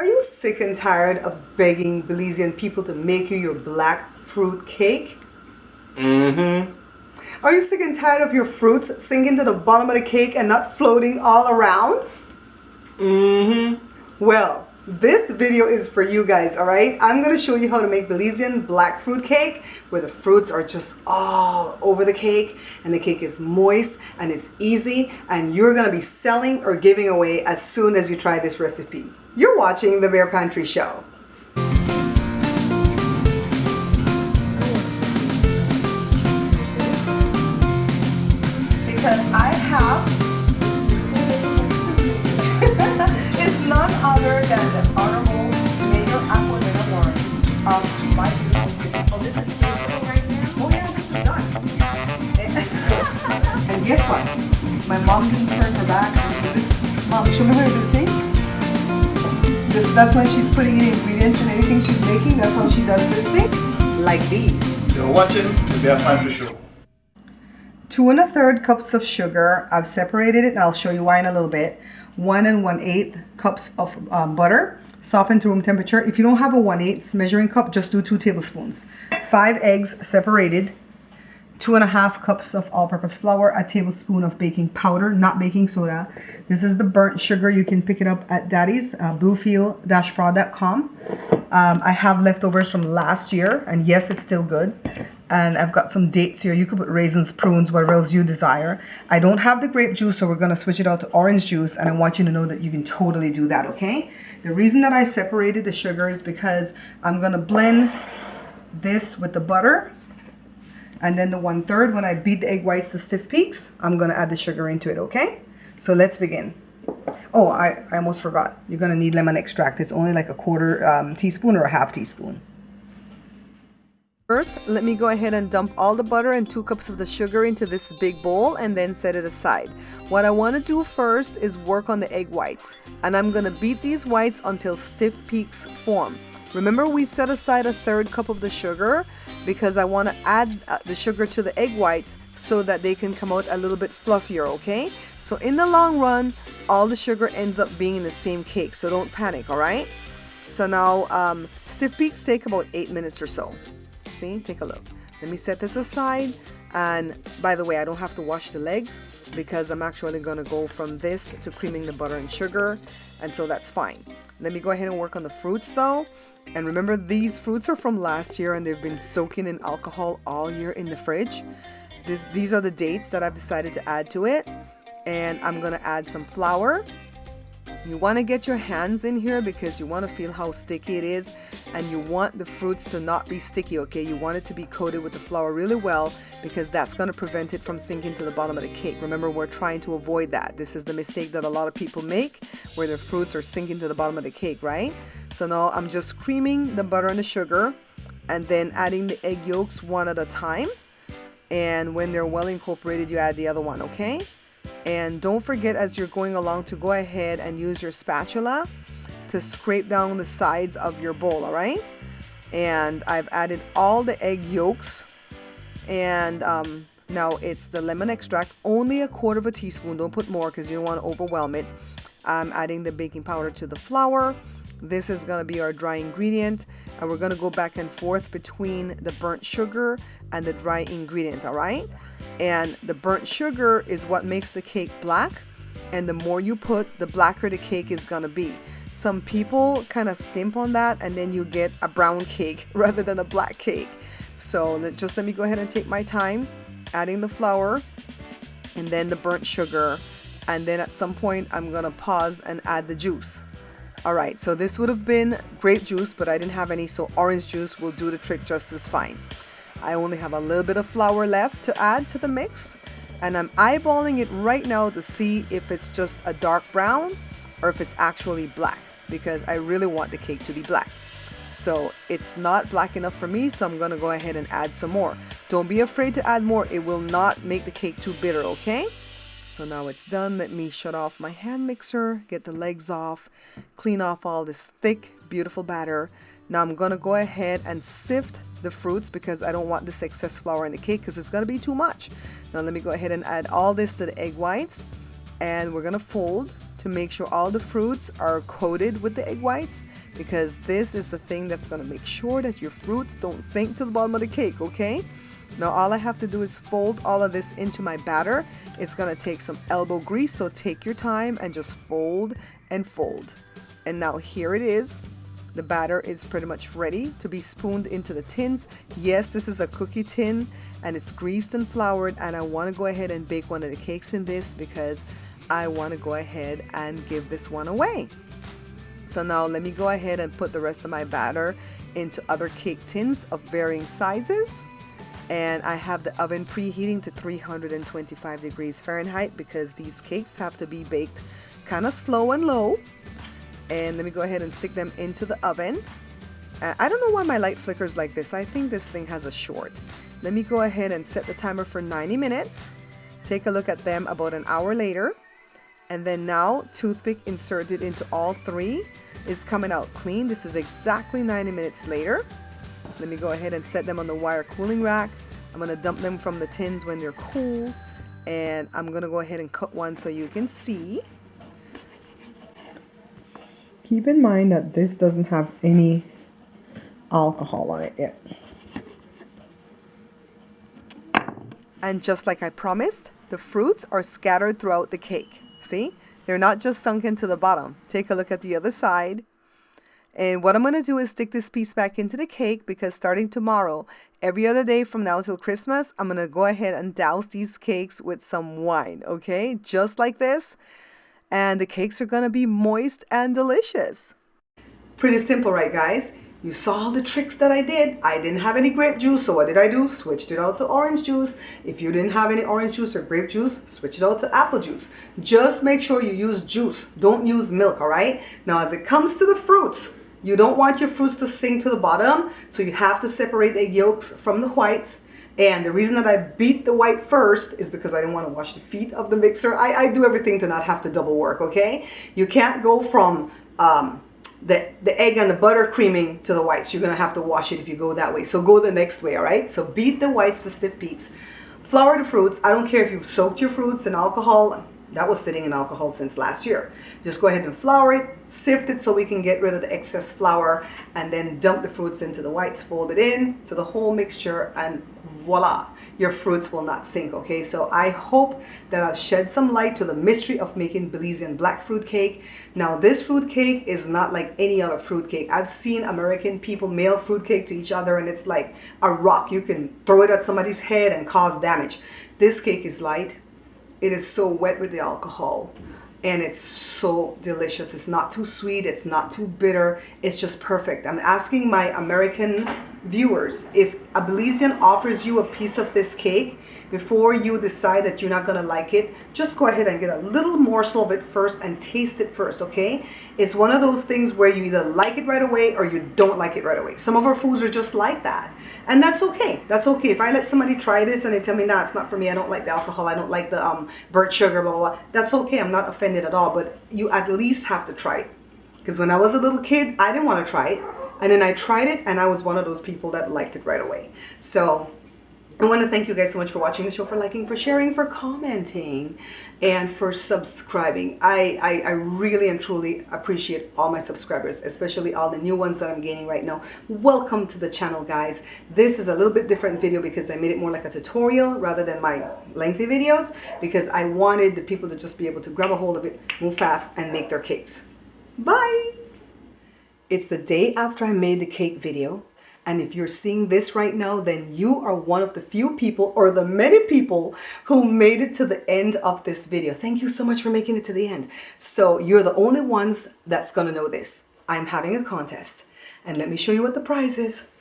Are you sick and tired of begging Belizean people to make you your black fruit cake? Mm-hmm. Are you sick and tired of your fruits sinking to the bottom of the cake and not floating all around? Mm-hmm. Well, this video is for you guys, alright? I'm going to show you how to make Belizean black fruit cake where the fruits are just all over the cake and the cake is moist and it's easy and you're going to be selling or giving away as soon as you try this recipe. You're watching The Bear Pantry Show. Because I have it's none other than the Honorable Mayor Aquilina Warren of my beautiful city. Oh, this is tasting right now? Oh yeah, this is done. And guess what? My mom didn't turn her back. This mom, show me how you do the thing. That's when she's putting in ingredients and anything she's making. That's how she does this thing. Like these. You're watching The Bear Pantry Show. 2 1/3 cups of sugar. I've separated it and I'll show you why in a little bit. 1 1/8 cups of butter, softened to room temperature. If you don't have a 1/8 measuring cup, just do 2 tablespoons. 5 eggs separated. 2 1/2 cups of all-purpose flour, a tablespoon of baking powder, not baking soda. This is the burnt sugar. You can pick it up at Daddy's, bluefield-prod.com. I have leftovers from last year, and yes, it's still good. And I've got some dates here. You could put raisins, prunes, whatever else you desire. I don't have the grape juice, so we're going to switch it out to orange juice, and I want you to know that you can totally do that, okay? The reason that I separated the sugar is because I'm going to blend this with the butter. And then the 1/3, when I beat the egg whites to stiff peaks, I'm going to add the sugar into it, okay? So let's begin. Oh, I almost forgot. You're going to need lemon extract. It's only like a 1/4 teaspoon or a 1/2 teaspoon. First, let me go ahead and dump all the butter and 2 cups of the sugar into this big bowl and then set it aside. What I want to do first is work on the egg whites. And I'm going to beat these whites until stiff peaks form. Remember, we set aside a 1/3 cup of the sugar because I want to add the sugar to the egg whites so that they can come out a little bit fluffier, okay? So in the long run, all the sugar ends up being in the same cake, so don't panic, all right? So now, stiff peaks take about 8 minutes or so. See, take a look. Let me set this aside, and by the way, I don't have to wash the legs because I'm actually going to go from this to creaming the butter and sugar, and so that's fine. Let me go ahead and work on the fruits though. And remember, these fruits are from last year and they've been soaking in alcohol all year in the fridge. These are the dates that I've decided to add to it. And I'm going to add some flour. You want to get your hands in here because you want to feel how sticky it is. And you want the fruits to not be sticky, okay? You want it to be coated with the flour really well because that's going to prevent it from sinking to the bottom of the cake. Remember, we're trying to avoid that. This is the mistake that a lot of people make where their fruits are sinking to the bottom of the cake, right? So now I'm just creaming the butter and the sugar and then adding the egg yolks one at a time. And when they're well incorporated, you add the other one, okay? And don't forget as you're going along to go ahead and use your spatula to scrape down the sides of your bowl, all right? And I've added all the egg yolks. And now it's the lemon extract, only a 1/4 teaspoon. Don't put more because you don't want to overwhelm it. I'm adding the baking powder to the flour. This is going to be our dry ingredient, and we're going to go back and forth between the burnt sugar and the dry ingredient, all right? And the burnt sugar is what makes the cake black, and the more you put, the blacker the cake is going to be. Some people kind of skimp on that, and then you get a brown cake rather than a black cake. So let me go ahead and take my time adding the flour and then the burnt sugar, and then at some point I'm going to pause and add the juice. All right, so this would have been grape juice, but I didn't have any, so orange juice will do the trick just as fine. I only have a little bit of flour left to add to the mix, and I'm eyeballing it right now to see if it's just a dark brown or if it's actually black, because I really want the cake to be black. So it's not black enough for me, so I'm going to go ahead and add some more. Don't be afraid to add more. It will not make the cake too bitter, okay? So now it's done. Let me shut off my hand mixer, get the legs off, clean off all this thick, beautiful batter. Now I'm going to go ahead and sift the fruits because I don't want this excess flour in the cake because it's going to be too much. Now let me go ahead and add all this to the egg whites, and we're going to fold to make sure all the fruits are coated with the egg whites, because this is the thing that's going to make sure that your fruits don't sink to the bottom of the cake, okay? Now all I have to do is fold all of this into my batter. It's going to take some elbow grease, so take your time and just fold and fold. And now here it is. The batter is pretty much ready to be spooned into the tins. Yes, this is a cookie tin and it's greased and floured, and I want to go ahead and bake one of the cakes in this because I want to go ahead and give this one away. So now let me go ahead and put the rest of my batter into other cake tins of varying sizes. And I have the oven preheating to 325 degrees Fahrenheit because these cakes have to be baked kind of slow and low. And let me go ahead and stick them into the oven. I don't know why my light flickers like this. I think this thing has a short. Let me go ahead and set the timer for 90 minutes. Take a look at them about an hour later. And then now, toothpick inserted into all three is coming out clean. This is exactly 90 minutes later. Let me go ahead and set them on the wire cooling rack. I'm going to dump them from the tins when they're cool. And I'm going to go ahead and cut one so you can see. Keep in mind that this doesn't have any alcohol on it yet. And just like I promised, the fruits are scattered throughout the cake. See? They're not just sunk into the bottom. Take a look at the other side. And what I'm going to do is stick this piece back into the cake because starting tomorrow, every other day from now till Christmas, I'm going to go ahead and douse these cakes with some wine, okay? Just like this. And the cakes are going to be moist and delicious. Pretty simple, right, guys? You saw all the tricks that I did. I didn't have any grape juice, so what did I do? Switched it out to orange juice. If you didn't have any orange juice or grape juice, switch it out to apple juice. Just make sure you use juice. Don't use milk, all right? Now, as it comes to the fruits, you don't want your fruits to sink to the bottom, so you have to separate egg yolks from the whites. And the reason that I beat the white first is because I didn't want to wash the feet of the mixer. I do everything to not have to double work, okay? You can't go from the egg and the butter creaming to the whites. You're going to have to wash it if you go that way. So go the next way, all right? So beat the whites to stiff peaks. Flour the fruits. I don't care if you've soaked your fruits in alcohol. That was sitting in alcohol since last year. Just go ahead and flour it, sift it so we can get rid of the excess flour, and then dump the fruits into the whites, fold it in to the whole mixture, and voila, your fruits will not sink, okay? So I hope that I've shed some light to the mystery of making Belizean black fruit cake. Now, this fruit cake is not like any other fruit cake. I've seen American people mail fruit cake to each other, and it's like a rock. You can throw it at somebody's head and cause damage. This cake is light. It is so wet with the alcohol, and it's so delicious. It's not too sweet. It's not too bitter. It's just perfect. I'm asking my American viewers, if a Belizean offers you a piece of this cake, before you decide that you're not going to like it, just go ahead and get a little morsel of it first and taste it first, okay? It's one of those things where you either like it right away or you don't like it right away. Some of our foods are just like that. And that's okay. That's okay. If I let somebody try this and they tell me, nah, it's not for me, I don't like the alcohol, I don't like the burnt sugar, blah, blah, blah, that's okay. I'm not offended at all. But you at least have to try it. Because when I was a little kid, I didn't want to try it. And then I tried it, and I was one of those people that liked it right away. So I want to thank you guys so much for watching the show, for liking, for sharing, for commenting, and for subscribing. I really and truly appreciate all my subscribers, especially all the new ones that I'm gaining right now. Welcome to the channel, guys. This is a little bit different video because I made it more like a tutorial rather than my lengthy videos, because I wanted the people to just be able to grab a hold of it, move fast, and make their cakes. Bye! It's the day after I made the cake video. And if you're seeing this right now, then you are one of the few people, or the many people, who made it to the end of this video. Thank you so much for making it to the end. So you're the only ones that's going to know this. I'm having a contest. And let me show you what the prize is.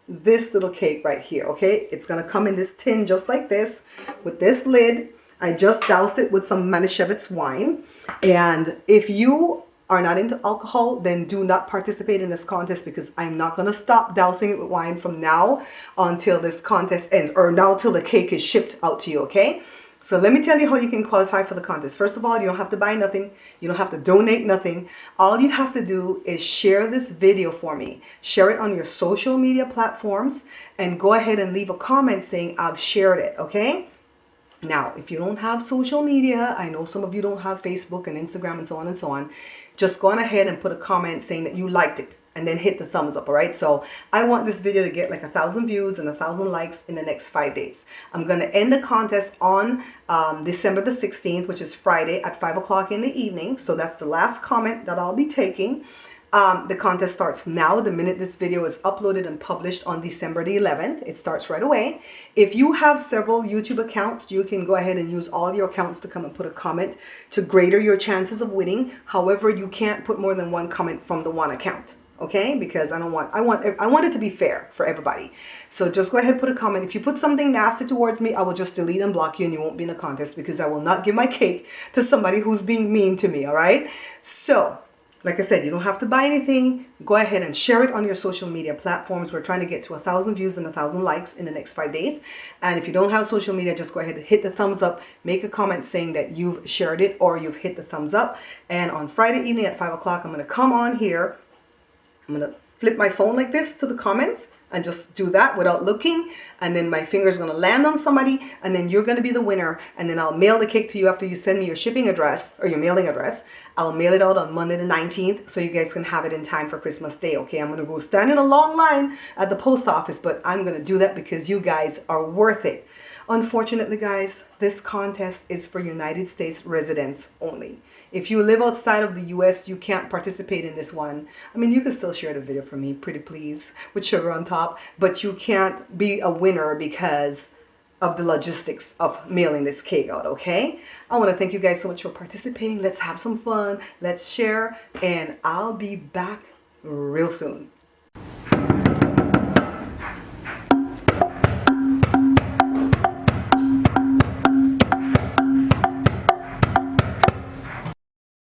This little cake right here, okay? It's going to come in this tin just like this, with this lid. I just doused it with some Manischewitz wine. And if you are not into alcohol, then do not participate in this contest, because I'm not going to stop dousing it with wine from now until this contest ends, or now till the cake is shipped out to you, okay? So let me tell you how you can qualify for the contest. First of all, you don't have to buy nothing. You don't have to donate nothing. All you have to do is share this video for me. Share it on your social media platforms and go ahead and leave a comment saying I've shared it, okay? Now, if you don't have social media, I know some of you don't have Facebook and Instagram and so on, just go on ahead and put a comment saying that you liked it and then hit the thumbs up, all right? So I want this video to get like 1,000 views and 1,000 likes in the next 5 days. I'm gonna end the contest on December the 16th, which is Friday at 5 o'clock in the evening. So that's the last comment that I'll be taking. The contest starts now, the minute this video is uploaded and published on December the 11th. It starts right away. If you have several YouTube accounts, you can go ahead and use all your accounts to come and put a comment to greater your chances of winning. However, you can't put more than one comment from the one account. Okay, because I want it to be fair for everybody. So just go ahead and put a comment. If you put something nasty towards me, I will just delete and block you and you won't be in the contest, because I will not give my cake to somebody who's being mean to me. All right, so like I said, you don't have to buy anything. Go ahead and share it on your social media platforms. We're trying to get to 1,000 views and 1,000 likes in the next 5 days. And if you don't have social media, just go ahead and hit the thumbs up. Make a comment saying that you've shared it or you've hit the thumbs up. And on Friday evening at 5 o'clock, I'm going to come on here. I'm going to flip my phone like this to the comments and just do that without looking. And then my finger's going to land on somebody, and then you're going to be the winner. And then I'll mail the cake to you after you send me your shipping address or your mailing address. I'll mail it out on Monday the 19th so you guys can have it in time for Christmas Day. Okay, I'm going to go stand in a long line at the post office, but I'm going to do that because you guys are worth it. Unfortunately, guys, this contest is for United States residents only. If you live outside of the US, you can't participate in this one. I mean, you can still share the video for me, pretty please, with sugar on top, but you can't be a winner because of the logistics of mailing this cake out, okay? I want to thank you guys so much for participating. Let's have some fun. Let's share, and I'll be back real soon.